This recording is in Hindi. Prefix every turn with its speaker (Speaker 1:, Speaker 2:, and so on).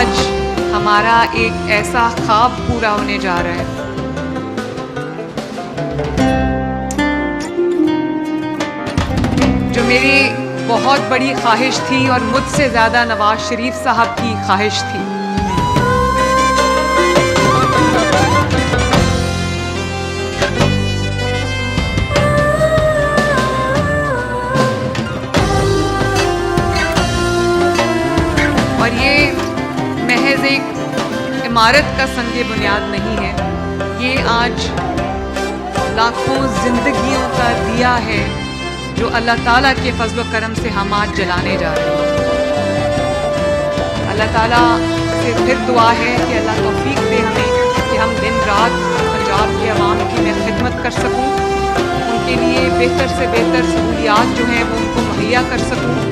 Speaker 1: आज हमारा एक ऐसा ख्वाब पूरा होने जा रहा है। जो मेरी बहुत बड़ी ख्वाहिश थी और मुझसे ज़्यादा नवाज शरीफ साहब की ख्वाहिश थी। और ये महज एक इमारत का संग बुनियाद नहीं है, ये आज लाखों जिंदगियों का दिया है जो अल्लाह ताला के फजल करम से हम आज जलाने जा रहे हैं। अल्लाह ताला से फिर दुआ है कि अल्लाह तौफीक दे हमें कि हम दिन रात पंजाब के अवाम की मैं खिदमत कर सकूं, उनके लिए बेहतर से बेहतर सहूलियात जो हैं वो उनको मुहैया कर सकूं।